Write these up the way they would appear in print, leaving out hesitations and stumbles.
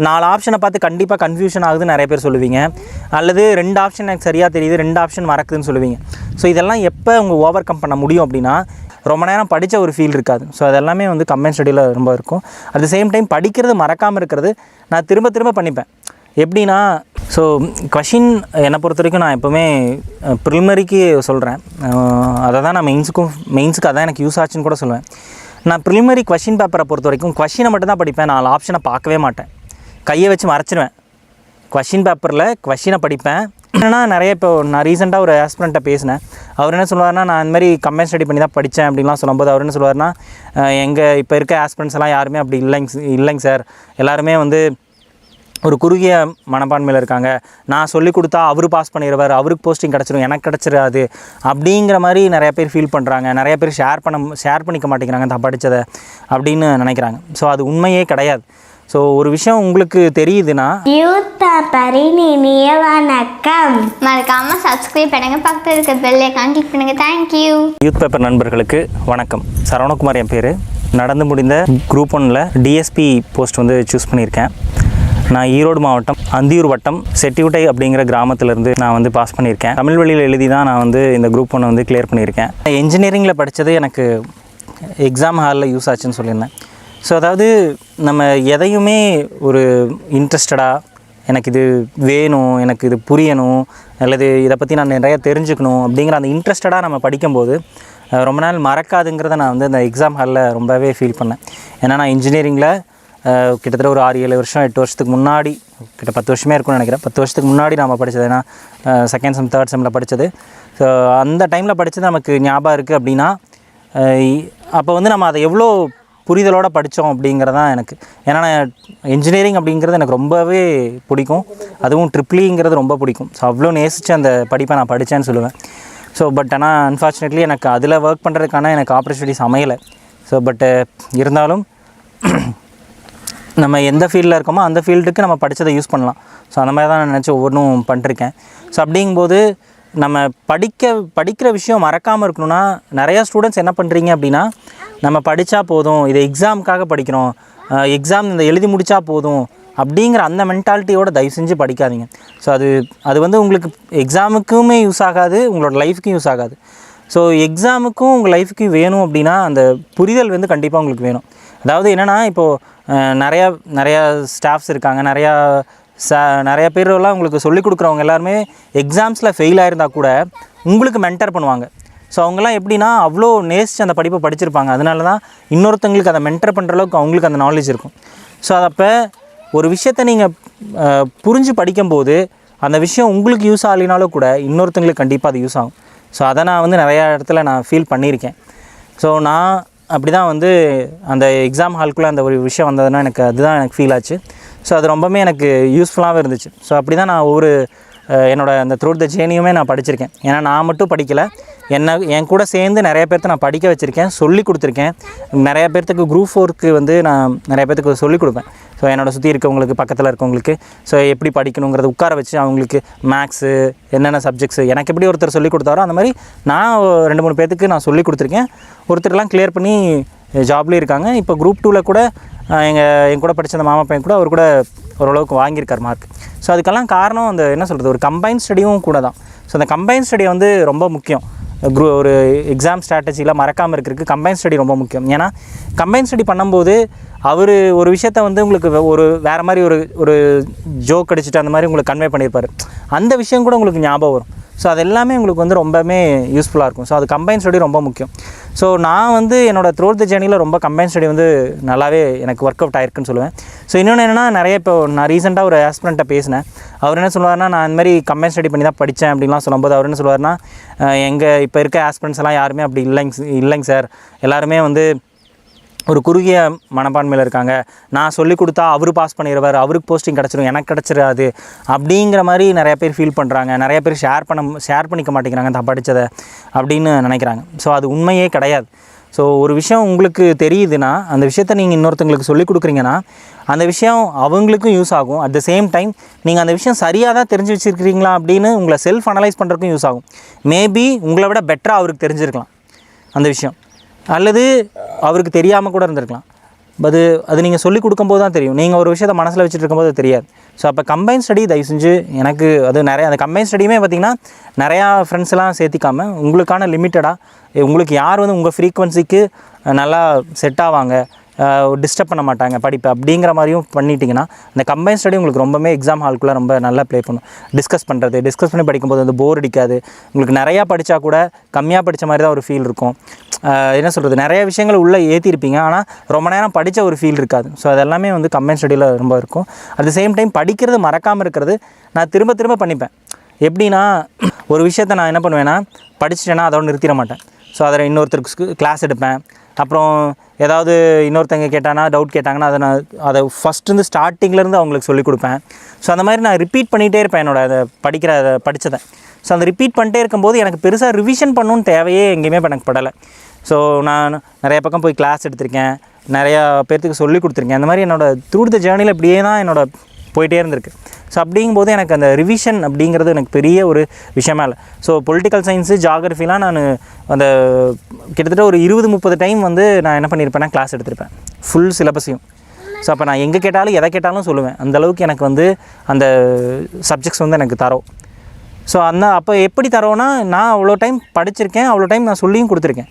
4 ஆப்ஷனை பார்த்து கண்டிப்பாக கன்ஃபியூஷன் ஆகுதுன்னு நிறைய பேர் சொல்லுவீங்க. அல்லது 2 ஆப்ஷன் எனக்கு சரியாக தெரியுது, 2 ஆப்ஷன் மறக்குதுன்னு சொல்லுவீங்க. ஸோ இதெல்லாம் எப்போ உங்கள் ஓவர் கம் பண்ண முடியும் அப்படின்னா, ரொம்ப நேரம் படித்த ஒரு ஃபீல் இருக்காது. ஸோ அதெல்லாமே வந்து கம்பைன் ஸ்டடியில் ரொம்ப இருக்கும். அட் த சேம் டைம் படிக்கிறது மறக்காமல் இருக்கிறது நான் திரும்ப திரும்ப பண்ணிப்பேன். எப்படின்னா, ஸோ கொஷின் என்னை பொறுத்த வரைக்கும் நான் எப்போவுமே ப்ரிலிமரிக்கு சொல்கிறேன். அதை தான் நான் மெயின்ஸுக்கு அதான் எனக்கு யூஸ் ஆச்சுன்னு கூட சொல்லுவேன். நான் ப்ரிலிமரி கொஷின் பேப்பரை பொறுத்த வரைக்கும் கொஷினை மட்டும் தான் படிப்பேன். 4 ஆப்ஷனை பார்க்கவே மாட்டேன், கையை வச்சு மறைச்சிடுவேன். கொஷின் பேப்பரில் கொஷினை படிப்பேன். என்னென்னா நிறைய இப்போ நான் ரீசெண்டாக ஒரு ஆஸ்பிரண்ட்டை பேசினேன். அவர் என்ன சொல்லுவார்னா, நான் இந்த மாதிரி கம்பைன் ஸ்டடி பண்ணி தான் படித்தேன் அப்படின்லாம் சொல்லும்போது அவர் என்ன சொல்லுவார்னா, எங்கள் இப்போ இருக்க ஆஸ்பிரண்ட்ஸ் எல்லாம் யாருமே அப்படி இல்லைங்க சார், எல்லாருமே வந்து ஒரு குறுகிய மனப்பான்மையில் இருக்காங்க. நான் சொல்லிக் கொடுத்தா அவர் பாஸ் பண்ணிடுவார், அவருக்கு போஸ்டிங் கிடச்சிரும், எனக்கு கிடச்சிடாது அப்படிங்கிற மாதிரி நிறைய பேர் ஃபீல் பண்ணுறாங்க. நிறைய பேர் ஷேர் பண்ணிக்க மாட்டேங்கிறாங்க தான் படித்ததை அப்படின்னு நினைக்கிறாங்க. ஸோ அது உண்மையே கிடையாது. ஸோ ஒரு விஷயம் உங்களுக்கு தெரியுதுன்னா, யூத் பேப்பரின் இனிய வணக்கம். மறக்காமல் சப்ஸ்கிரைப் பண்ணுங்க, பக்கத்தில் இருக்க பெல் ஐகான் கிளிக் பண்ணுங்க. தேங்க்யூ. யூத் பேப்பர் நண்பர்களுக்கு வணக்கம். சரவணகுமார் என் பேர். நடந்து முடிந்த குரூப் 1ல் டிஎஸ்பி போஸ்ட் வந்து சூஸ் பண்ணியிருக்கேன். நான் ஈரோடு மாவட்டம் அந்தியூர் வட்டம் செட்டிகுட்டை அப்படிங்கிற கிராமத்திலேருந்து நான் வந்து பாஸ் பண்ணியிருக்கேன். தமிழ் வழியில் எழுதி தான் நான் வந்து இந்த குரூப் 1 வந்து கிளியர் பண்ணியிருக்கேன். என்ஜினியரிங்கில் படித்தது எனக்கு எக்ஸாம் ஹாலில் யூஸ் ஆச்சுன்னு சொல்லியிருந்தேன். ஸோ அதாவது நம்ம எதையுமே ஒரு இன்ட்ரெஸ்டடாக எனக்கு இது வேணும், எனக்கு இது புரியணும், அல்லது இதை பற்றி நான் நிறையா தெரிஞ்சுக்கணும் அப்படிங்கிற அந்த இன்ட்ரெஸ்டடாக நம்ம படிக்கும்போது ரொம்ப நாள் மறக்காதுங்கிறத நான் வந்து இந்த எக்ஸாம் ஹாலில் ரொம்பவே ஃபீல் பண்ணேன். ஏன்னா நான் இன்ஜினியரிங்கில் கிட்டத்தட்ட ஒரு 6-7 வருஷம் 8 வருஷத்துக்கு முன்னாடி, கிட்ட 10 வருஷமே இருக்கும்னு நினைக்கிறேன். 10 வருஷத்துக்கு முன்னாடி நம்ம படித்தது. ஏன்னா செகண்ட் செம் தேர்ட் செம்மில் படித்தது. ஸோ அந்த டைமில் படித்தது நமக்கு ஞாபகம் இருக்குது அப்படின்னா, அப்போ வந்து நம்ம அதை எவ்வளோ புரிதலோடு படித்தோம் அப்படிங்கிறதான் எனக்கு. ஏன்னா நான் இன்ஜினியரிங் அப்படிங்கிறது எனக்கு ரொம்பவே பிடிக்கும். அதுவும் ட்ரிப்ளிங்கிறது ரொம்ப பிடிக்கும். ஸோ அவ்வளோ நேசித்து அந்த படிப்பை நான் படித்தேன்னு சொல்லுவேன். ஸோ பட் ஆனால் அன்ஃபார்ச்சுனேட்லி எனக்கு அதில் ஒர்க் பண்ணுறதுக்கான எனக்கு ஆப்பர்ச்சுனிட்டிஸ் அமையலை. ஸோ பட்டு இருந்தாலும் நம்ம எந்த ஃபீல்டில் இருக்கோமோ அந்த ஃபீல்டுக்கு நம்ம படித்ததை யூஸ் பண்ணலாம். ஸோ அந்த மாதிரி தான் நான் நினச்சி ஒவ்வொன்றும் பண்ணிருக்கேன். ஸோ அப்படிங்கும்போது நம்ம படிக்கிற விஷயம் மறக்காமல் இருக்கணும்னா, நிறையா ஸ்டூடெண்ட்ஸ் என்ன பண்ணுறீங்க அப்படின்னா, நம்ம படித்தா போதும், இது எக்ஸாமுக்காக படிக்கிறோம், எக்ஸாம் இந்த எழுதி முடித்தா போதும் அப்படிங்கிற அந்த மென்டாலிட்டியோடு தயவு செஞ்சு படிக்காதீங்க. ஸோ அது வந்து உங்களுக்கு எக்ஸாமுக்குமே யூஸ் ஆகாது, உங்களோட லைஃபுக்கும் யூஸ் ஆகாது. ஸோ எக்ஸாமுக்கும் உங்கள் லைஃபுக்கும் வேணும் அப்படின்னா அந்த புரிதல் வந்து கண்டிப்பாக உங்களுக்கு வேணும். அதாவது என்னென்னா, இப்போது நிறையா ஸ்டாஃப்ஸ் இருக்காங்க, நிறைய பேரெல்லாம் உங்களுக்கு சொல்லிக் கொடுக்குறவங்க எல்லாருமே எக்ஸாம்ஸில் ஃபெயில் ஆகிருந்தால் கூட உங்களுக்கு மென்டர் பண்ணுவாங்க. ஸோ அவங்கெல்லாம் எப்படின்னா அவ்வளோ நேசித்து அந்த படிப்பை படிச்சிருப்பாங்க. அதனால தான் இன்னொருத்தங்களுக்கு அதை மென்டர் பண்ணுற அளவுக்கு அவங்களுக்கு அந்த நாலேஜ் இருக்கும். ஸோ அப்போ ஒரு விஷயத்தை நீங்கள் புரிஞ்சு படிக்கும்போது அந்த விஷயம் உங்களுக்கு யூஸ் ஆகலினாலும் கூட இன்னொருத்தங்களுக்கு கண்டிப்பாக அது யூஸ் ஆகும். ஸோ அதை நான் வந்து நிறையா இடத்துல நான் ஃபீல் பண்ணியிருக்கேன். ஸோ நான் அப்படி தான் வந்து அந்த எக்ஸாம் ஹால்குள்ளே அந்த ஒரு விஷயம் வந்ததுன்னா அதுதான் எனக்கு ஃபீல் ஆச்சு. ஸோ அது ரொம்பவே எனக்கு யூஸ்ஃபுல்லாகவே இருந்துச்சு. ஸோ அப்படி தான் நான் என்னோட அந்த த்ரூட் த ஜேர்னியுமே நான் படிச்சிருக்கேன். ஏன்னா நான் மட்டும் படிக்கலை, என் கூட சேர்ந்து நிறைய பேர்த்த நான் படிக்க வச்சுருக்கேன், சொல்லி கொடுத்துருக்கேன். நிறைய பேர்த்துக்கு குரூப் 4க்கு வந்து நான் நிறைய பேர்த்துக்கு சொல்லிக் கொடுப்பேன். ஸோ என்னோடய சுற்றி இருக்கவங்களுக்கு, பக்கத்தில் இருக்கவங்களுக்கு ஸோ எப்படி படிக்கணுங்கிறத உட்கார வச்சு அவங்களுக்கு மேக்ஸு என்னென்ன சப்ஜெக்ட்ஸு எனக்கு எப்படி ஒருத்தர் சொல்லிக் கொடுத்தாரோ அந்த மாதிரி நான் 2-3 பேர்த்துக்கு நான் சொல்லிக் கொடுத்துருக்கேன். ஒருத்தர்லாம் கிளியர் பண்ணி ஜாப்லேயும் இருக்காங்க. இப்போ குரூப் 2ல் கூட என் கூட படித்த அந்த மாமா பையன் கூட அவர் கூட ஓரளவுக்கு வாங்கியிருக்கார் மார்க். ஸோ அதுக்கெல்லாம் காரணம் அந்த என்ன சொல்கிறது, ஒரு கம்பைன் ஸ்டடியும் கூட தான். ஸோ அந்த கம்பைன் ஸ்டடி வந்து ரொம்ப முக்கியம். ஒரு எக்ஸாம் ஸ்ட்ராட்டஜியில் மறக்காமல் இருக்கிறதுக்கு கம்பைன் ஸ்டடி ரொம்ப முக்கியம். ஏன்னா கம்பைன் ஸ்டடி பண்ணும்போது அவர் ஒரு விஷயத்தை வந்து உங்களுக்கு வேறு மாதிரி ஒரு ஜோக் அடிச்சுட்டு அந்த மாதிரி உங்களுக்கு கன்வே பண்ணியிருப்பார். அந்த விஷயம் கூட உங்களுக்கு ஞாபகம் வரும். ஸோ அது எல்லாமே உங்களுக்கு வந்து ரொம்பவே யூஸ்ஃபுல்லாக இருக்கும். ஸோ அது கம்பைன் ஸ்டடி ரொம்ப முக்கியம். ஸோ நான் வந்து என்னோடய த்ரூட் த ஜேர்னியில் ரொம்ப கம்பைன் ஸ்டடி வந்து நல்லாவே எனக்கு ஒர்க் அவுட் ஆயிருக்குன்னு சொல்லுவேன். ஸோ இன்னொன்று என்னென்னா, இப்போ நான் ரீசெண்டாக ஒரு ஆஸ்பிரண்ட்டை பேசினேன். அவர் என்ன சொல்லுவார்னா, நான் இந்த மாதிரி கம்பைன் ஸ்டடி பண்ணி தான் படித்தேன் அப்படின்லாம் சொல்லும்போது அவர் என்ன சொல்லுவார்னா, இப்போ இருக்க ஆஸ்பிரண்ட்ஸ் எல்லாம் யாருமே அப்படி இல்லைங்க சார், எல்லாருமே வந்து ஒரு குறுகிய மனப்பான்மையில் இருக்காங்க. நான் சொல்லிக் கொடுத்தா அவர் பாஸ் பண்ணிடுவார், அவருக்கு போஸ்டிங் கிடச்சிரும், எனக்கு கிடச்சிடாது அப்படிங்கிற மாதிரி நிறைய பேர் ஃபீல் பண்ணுறாங்க. நிறைய பேர் ஷேர் பண்ணிக்க மாட்டேங்கிறாங்க தான் படித்ததை அப்படின்னு நினைக்கிறாங்க. ஸோ அது உண்மையே கிடையாது. ஸோ ஒரு விஷயம் உங்களுக்கு தெரியுதுன்னா அந்த விஷயத்தை நீங்கள் இன்னொருத்தங்களுக்கு சொல்லிக் கொடுக்குறீங்கன்னா அந்த விஷயம் அவங்களுக்கும் யூஸ் ஆகும். அட் த சேம் டைம் நீங்கள் அந்த விஷயம் சரியாக தான் தெரிஞ்சு வச்சுருக்கிறீங்களா அப்படின்னு உங்களை செல்ஃப் அனலைஸ் பண்ணுறதுக்கும் யூஸ் ஆகும். மேபி உங்களை விட பெட்டராக அவருக்கு தெரிஞ்சிருக்கலாம் அந்த விஷயம், அல்லது அவருக்கு தெரியாமல் கூட இருந்திருக்கலாம். அது நீங்கள் சொல்லிக் கொடுக்கும்போது தான் தெரியும். நீங்கள் ஒரு விஷயத்தை மனசில் வச்சுட்டு இருக்கும்போது தெரியாது. ஸோ அப்போ கம்பைன் ஸ்டடி தயவு செஞ்சு எனக்கு அது நிறையா அந்த கம்பைன் ஸ்டடியுமே பார்த்திங்கன்னா நிறையா ஃப்ரெண்ட்ஸ்லாம் சேர்த்திக்காமல் உங்களுக்கான லிமிட்டடாக உங்களுக்கு யார் வந்து உங்கள் ஃப்ரீக்வன்சிக்கு நல்லா செட் ஆவாங்க, டிஸ்டர்ப் பண்ண மாட்டாங்க படிப்பு அப்படிங்கிற மாதிரியும் பண்ணிட்டீங்கன்னா அந்த கம்பைன் ஸ்டடி உங்களுக்கு ரொம்பவே எக்ஸாம் ஹால்குள்ளே ரொம்ப நல்லா ப்ளே பண்ணும். டிஸ்கஸ் பண்ணி படிக்கும்போது வந்து போர் அடிக்காது. உங்களுக்கு நிறையா படித்தா கூட கம்மியாக படித்த மாதிரி தான் ஒரு ஃபீல் இருக்கும். என்ன சொல்கிறது, நிறைய விஷயங்கள் உள்ளே ஏற்றிருப்பீங்க, ஆனால் ரொம்ப நேரம் படித்த ஒரு ஃபீல் இருக்காது. ஸோ அதெல்லாமே வந்து கம்பைன் ஸ்டடியில் ரொம்ப இருக்கும். அட் த சேம் டைம் படிக்கிறது மறக்காமல் இருக்கிறது நான் திரும்ப திரும்ப பண்ணிப்பேன். எப்படின்னா ஒரு விஷயத்தை நான் என்ன பண்ணுவேன்னா படிச்சிட்டேன்னா அதோட நிறுத்திட மாட்டேன். ஸோ அதில் இன்னொருத்தருக்கு கிளாஸ் எடுப்பேன். அப்புறம் ஏதாவது இன்னொருத்தங்க கேட்டாங்கன்னா டவுட் கேட்டாங்கன்னா அதை ஃபஸ்ட்டு ஸ்டார்டிங்லேருந்து அவங்களுக்கு சொல்லிக் கொடுப்பேன். ஸோ அந்த மாதிரி நான் ரிப்பீட் பண்ணிகிட்டே இருப்பேன் அதை படித்ததை. ஸோ அந்த ரிப்பீட் பண்ணிட்டே இருக்கும்போது எனக்கு பெருசாக ரிவிஷன் பண்ணணுன்னு தேவையே எங்கேயுமே எனக்கு படலை. ஸோ நான் நிறைய பக்கம் போய் கிளாஸ் எடுத்திருக்கேன், நிறையா பேர்த்துக்கு சொல்லிக் கொடுத்துருக்கேன். அந்த மாதிரி த்ரூ த ஜேர்னியில் இப்படியே தான் போயிட்டே இருந்திருக்கு. ஸோ அப்படிங்கும்போது எனக்கு அந்த ரிவிஷன் அப்படிங்கிறது எனக்கு பெரிய ஒரு விஷயமா இல்லை. ஸோ பொலிட்டிக்கல் சயின்ஸு, ஜாகிரஃபிலாம் நான் அந்த கிட்டத்தட்ட ஒரு 20-30 டைம் வந்து நான் என்ன பண்ணியிருப்பேன்னா கிளாஸ் எடுத்திருப்பேன் ஃபுல் சிலபஸையும். ஸோ அப்போ நான் எங்கே கேட்டாலும் எதை கேட்டாலும் சொல்லுவேன். அந்தளவுக்கு எனக்கு வந்து அந்த சப்ஜெக்ட்ஸ் வந்து எனக்கு தரோம். ஸோ அப்போ எப்படி தரோன்னா நான் அவ்வளோ டைம் படிச்சிருக்கேன், அவ்வளோ டைம் நான் சொல்லியும் கொடுத்துருக்கேன்.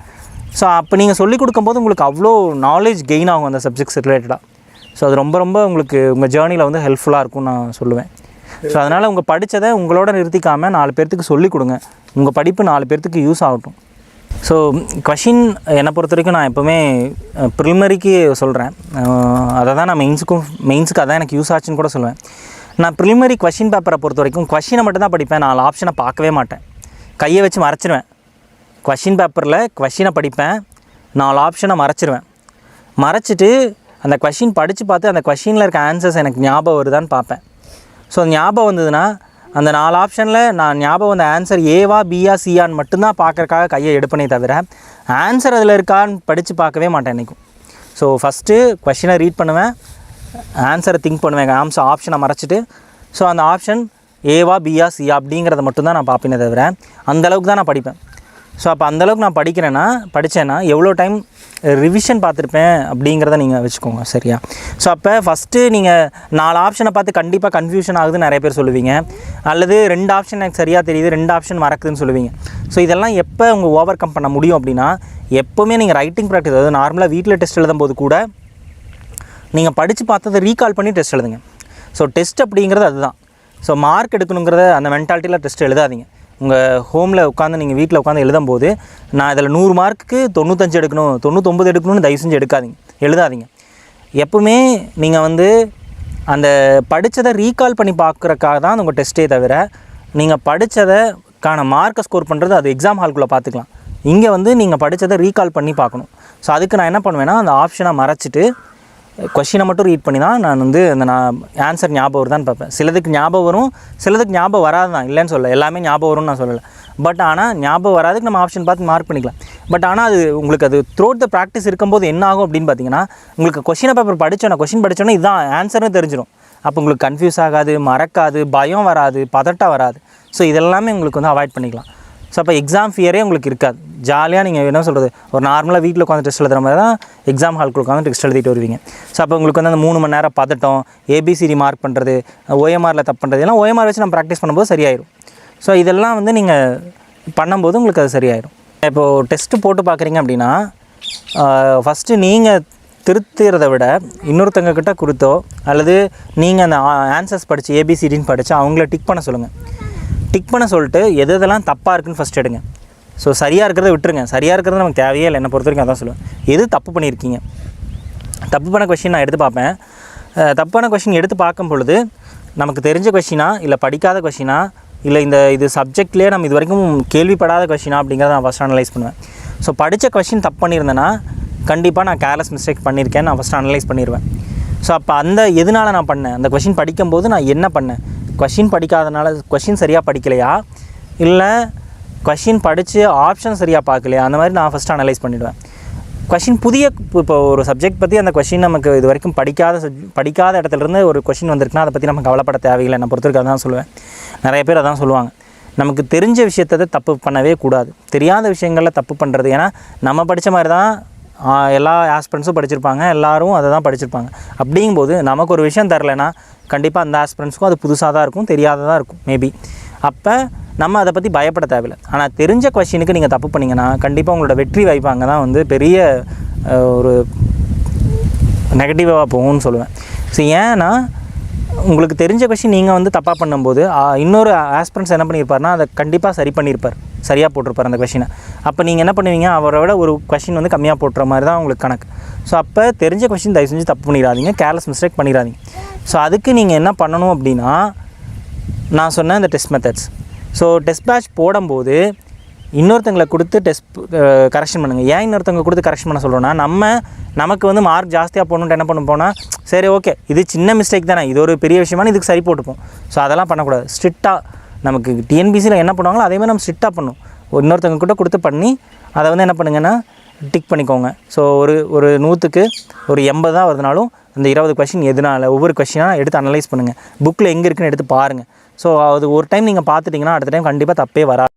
ஸோ அப்போ நீங்கள் சொல்லிக் கொடுக்கும்போது உங்களுக்கு அவ்வளோ நாலேஜ் கெயின் ஆகும் அந்த சப்ஜெக்ட்ஸ் ரிலேட்டடாக. ஸோ அது ரொம்ப ரொம்ப உங்களுக்கு உங்கள் ஜேர்னியில் வந்து ஹெல்ப்ஃபுல்லாக இருக்கும்னு நான் சொல்லுவேன். ஸோ அதனால் உங்கள் படித்ததை உங்களோட நிறுத்திக்காமல் 4 பேர்த்துக்கு சொல்லிக் கொடுங்க. உங்கள் படிப்பு 4 பேர்த்துக்கு யூஸ் ஆகட்டும். ஸோ கொஷின் என்னை பொறுத்த வரைக்கும் நான் எப்போவுமே ப்ரிலிமினரிக்கு சொல்கிறேன். அதை தான் நான் மெயின்ஸுக்கு அதான் எனக்கு யூஸ் ஆச்சுன்னு கூட சொல்லுவேன். நான் ப்ரிலிமினரி கொஷின் பேப்பரை பொறுத்த வரைக்கும் கொஷினை மட்டும் தான் படிப்பேன். 4 ஆப்ஷனை பார்க்கவே மாட்டேன், கையை வச்சு மறைச்சிருவேன். கொஷின் பேப்பரில் கொஷினை படிப்பேன், 4 ஆப்ஷனை மறைச்சிட்டு அந்த கொஷின் படித்து பார்த்து அந்த கொஷினில் இருக்க ஆன்சர்ஸ் எனக்கு ஞாபகம் வருதான்னு பார்ப்பேன். ஸோ ஞாபகம் வந்ததுன்னா அந்த 4 ஆப்ஷனில் நான் ஞாபகம் வந்த ஆன்சர் ஏவா பியா சியான்னு மட்டும்தான் பார்க்குறக்காக கையை எடுப்பனே தவிர ஆன்சர் அதில் இருக்கான்னு படித்து பார்க்கவே மாட்டேன் என்றைக்கும். ஸோ ஃபஸ்ட்டு கொஷினை ரீட் பண்ணுவேன், ஆன்சரை திங்க் பண்ணுவேன், ஆப்ஷனை மறைச்சிட்டு ஸோ அந்த ஆப்ஷன் ஏவா பியா சியா அப்படிங்கிறத மட்டும்தான் நான் பார்ப்பேனே தவிர அந்தளவுக்கு தான் நான் படிப்பேன். ஸோ அப்போ அந்தளவுக்கு நான் படித்தேன்னா எவ்வளோ டைம் ரிவிஷன் பார்த்துருப்பேன் அப்படிங்கிறத நீங்கள் வச்சுக்கோங்க, சரியா? ஸோ அப்போ ஃபஸ்ட்டு நீங்கள் 4 ஆப்ஷனை பார்த்து கண்டிப்பாக கன்ஃபியூஷன் ஆகுதுன்னு நிறைய பேர் சொல்லுவீங்க, அல்லது 2 ஆப்ஷன் எனக்கு சரியாக தெரியுது 2 ஆப்ஷன் மறக்குதுன்னு சொல்லுவீங்க. ஸோ இதெல்லாம் எப்போ உங்கள் ஓவர் கம் பண்ண முடியும் அப்படின்னா எப்போவுமே நீங்கள் ரைட்டிங் ப்ராக்டிஸ், அதாவது நார்மலாக வீட்டில் டெஸ்ட் எழுதும்போது கூட நீங்கள் படித்து பார்த்ததை ரீகால் பண்ணி டெஸ்ட் எழுதுங்க. ஸோ டெஸ்ட் அப்படிங்கிறது அதுதான். ஸோ மார்க் எடுக்கணுங்கிறத அந்த மென்டாலிட்டியில் டெஸ்ட் எழுதாதீங்க. உங்கள் ஹோமில் உட்காந்து நீங்கள் வீட்டில் உட்காந்து எழுதும்போது நான் இதில் 100 மார்க்குக்கு 95 எடுக்கணும் 99 எடுக்கணும்னு தயவு செஞ்சு எழுதாதீங்க. எப்பவுமே நீங்கள் வந்து அந்த படித்ததை ரீகால் பண்ணி பார்க்குறக்காக தான் உங்கள் டெஸ்ட்டே தவிர நீங்கள் படித்ததைக்கான மார்க்கை ஸ்கோர் பண்ணுறது அது எக்ஸாம் ஹால்குள்ளே பார்த்துக்கலாம். இங்கே வந்து நீங்கள் படித்ததை ரீகால் பண்ணி பார்க்கணும். ஸோ அதுக்கு நான் என்ன பண்ணுவேன்னா அந்த ஆப்ஷனை மறைச்சிட்டு கொஷினை மட்டும் ரீட் பண்ணி தான் நான் வந்து நான் ஆன்சர் ஞாபகம் வருதான்னு பார்ப்பேன். சிலதுக்கு ஞாபகம் வரும், சிலதுக்கு ஞாபகம் வராது தான், இல்லைன்னு சொல்லலை, எல்லாமே ஞாபகம் வரும்னு நான் சொல்லலை. பட் ஆனால் ஞாபகம் வராதுக்கு நம்ம ஆப்ஷன் பார்த்து மார்க் பண்ணிக்கலாம். பட் ஆனால் அது உங்களுக்கு அது த்ரோட் த ப்ராக்டிஸ் இருக்கும்போது என்ன ஆகும் அப்படின்னு பார்த்தீங்கன்னா உங்களுக்கு கொஷினை பேப்பர் கொஷின் படித்தோன்னே இதுதான் ஆன்சர்னு தெரிஞ்சிடும். அப்போ உங்களுக்கு கன்ஃபியூஸ் ஆகாது, மறக்காது, பயம் வராது, பதட்டம் வராது. ஸோ இதெல்லாமே உங்களுக்கு வந்து அவாய்ட் பண்ணிக்கலாம். ஸோ அப்போ எக்ஸாம் ஃபியரே உங்களுக்கு இருக்காது. ஜாலியாக நீங்கள் என்ன சொல்கிறது, ஒரு நார்மலாக வீட்டில் உட்காந்து டெஸ்ட் எழுதுகிற மாதிரி தான் எக்ஸாம் ஹால்க்கு உட்காந்து டெஸ்ட் எழுதிட்டு வருவீங்க. ஸோ அப்போ உங்களுக்கு வந்து அந்த 3 மணி நேரம் பதட்டம், ஏபிசிடி மார்க் பண்ணுறது, ஓஎம்ஆரில் தப்பு பண்ணுறது எல்லாம் ஓஎம்ஆர் வச்சு நம்ம ப்ராக்டிஸ் பண்ணும்போது சரியாயிடும். ஸோ இதெல்லாம் வந்து நீங்கள் பண்ணும்போது உங்களுக்கு அது சரியாயிடும். இப்போது டெஸ்ட்டு போட்டு பார்க்குறீங்க அப்படின்னா ஃபஸ்ட்டு நீங்கள் திருத்துறதை விட இன்னொருத்தங்க கிட்ட கொடுத்தோ அல்லது நீங்கள் அந்த ஆன்சர்ஸ் படித்து ஏபிசிடின்னு படித்து அவங்கள டிக் பண்ண சொல்லுங்கள். டிக் பண்ண சொல்லிட்டு எதெல்லாம் தப்பாக இருக்குன்னு ஃபஸ்ட் எடுங்க. ஸோ சரியாக இருக்கிறத விட்டுருங்க, சரியாக இருக்கிறது நமக்கு தேவையே இல்லை. என்னை பொறுத்த வரைக்கும் அதான் சொல்லுவேன். எது தப்பு பண்ணியிருக்கீங்க, தப்பு பண்ண கொஷின் நான் எடுத்து பார்ப்பேன். தப்பான கொஷின் எடுத்து பார்க்கும் பொழுது நமக்கு தெரிஞ்ச கொஷினா இல்லை படிக்காத கொஷினா இல்லை இது சப்ஜெக்ட்லேயே நம்ம இது வரைக்கும் கேள்விப்படாத கொஷினா அப்படிங்கிறத நான் ஃபஸ்ட் அனலைஸ் பண்ணுவேன். ஸோ படித்த கொஷின் தப்பு பண்ணியிருந்தேன்னா கண்டிப்பாக நான் கேர்லெஸ் மிஸ்டேக் பண்ணியிருக்கேன், நான் ஃபஸ்ட்டு அனலைஸ் பண்ணிடுவேன். ஸோ அப்போ எதனால் நான் பண்ணேன், அந்த கொஷின் படிக்கும்போது நான் என்ன பண்ணேன், கொஷின் படிக்காதனால கொஷின் சரியாக படிக்கலையா இல்லை கொஷின் படித்து ஆப்ஷன் சரியாக பார்க்கலையா, அந்த மாதிரி நான் ஃபஸ்ட்டு அனலைஸ் பண்ணிவிடுவேன். கொஷின் இப்போ ஒரு சப்ஜெக்ட் பற்றி அந்த கொஷின் நமக்கு இது வரைக்கும் படிக்காத இடத்துலேருந்து ஒரு கொஷின் வந்திருக்குன்னா அதை பற்றி நம்ம கவலைப்பட தேவையில்லை. நான் பொறுத்தவரைக்கும் அதான் சொல்லுவேன். நிறைய பேர் அதான் சொல்லுவாங்க, நமக்கு தெரிஞ்ச விஷயத்தை தப்பு பண்ணவே கூடாது, தெரியாத விஷயங்களில் தப்பு பண்ணுறது. ஏன்னா நம்ம படித்த மாதிரி தான் எல்லா ஆஸ்பிரண்ட்ஸும் படிச்சிருப்பாங்க, எல்லோரும் அதை தான் படிச்சிருப்பாங்க. அப்படிங்கும்போது நமக்கு ஒரு விஷயம் தரலைன்னா கண்டிப்பாக அந்த ஆஸ்பிரண்ட்ஸ்க்கும் அது புதுசாக தான் இருக்கும், தெரியாததாக இருக்கும் மேபி. அப்போ நம்ம அதை பற்றி பயப்பட தேவையில்லை. ஆனால் தெரிஞ்ச கொஷினுக்கு நீங்கள் தப்பு பண்ணிங்கன்னா கண்டிப்பாக உங்களோட வெற்றி வாய்ப்பு அங்கே தான் வந்து பெரிய ஒரு நெகட்டிவாக போகும்னு சொல்லுவேன். ஸோ ஏன்னா உங்களுக்கு தெரிஞ்ச கொஷின் நீங்கள் வந்து தப்பாக பண்ணும்போது இன்னொரு ஆஸ்பிரண்ட்ஸ் என்ன பண்ணியிருப்பார்னா அதை கண்டிப்பாக சரி பண்ணியிருப்பார், சரியாக போட்டிருப்பார் அந்த கொஷினை. அப்போ நீங்கள் என்ன பண்ணுவீங்க, அவரை விட ஒரு கொஷின் வந்து கம்மியாக போட்டுற மாதிரி தான் உங்களுக்கு கணக்கு. ஸோ அப்போ தெரிஞ்ச கொஷின் தயவு செஞ்சு தப்பு பண்ணிடாதீங்க, கேர்லெஸ் மிஸ்டேக் பண்ணிடாதீங்க. ஸோ அதுக்கு நீங்கள் என்ன பண்ணணும் அப்படின்னா நான் சொன்னேன் இந்த test methods. So test patch போடும்போது இன்னொருத்தங்களை கொடுத்து கரெக்ஷன் பண்ணுங்கள். ஏன் இன்னொருத்தவங்க கொடுத்து கரெக்ஷன் பண்ண சொல்கிறோன்னா நமக்கு வந்து மார்க் ஜாஸ்தியாக போகணுன்ட்டு என்ன பண்ண போனால் சரி ஓகே இது சின்ன மிஸ்டேக் தானே, இது ஒரு பெரிய விஷயமான இதுக்கு சரி போட்டுப்போம். ஸோ அதெல்லாம் பண்ணக்கூடாது. ஸ்ட்ரிக்டாக நமக்கு டிஎன்பிசியில் என்ன பண்ணுவாங்களோ அதேமாதிரி நம்ம ஸ்ட்ரிக்டாக பண்ணணும். இன்னொருத்தவங்க கூட கொடுத்து பண்ணி அதை வந்து என்ன பண்ணுங்கன்னா டிக் பண்ணிக்கோங்க. ஸோ ஒரு 100க்கு ஒரு 80 தான் வருதுனாலும் அந்த 20 கொஷின் எதுனால ஒவ்வொரு கொஷினாக எடுத்து அனலைஸ் பண்ணுங்கள். புக்கில் எங்கே இருக்குன்னு எடுத்து பாருங்கள். ஸோ அது ஒரு டைம் நீங்கள் பார்த்துட்டிங்கன்னா அடுத்த டைம் கண்டிப்பாக தப்பே வராது.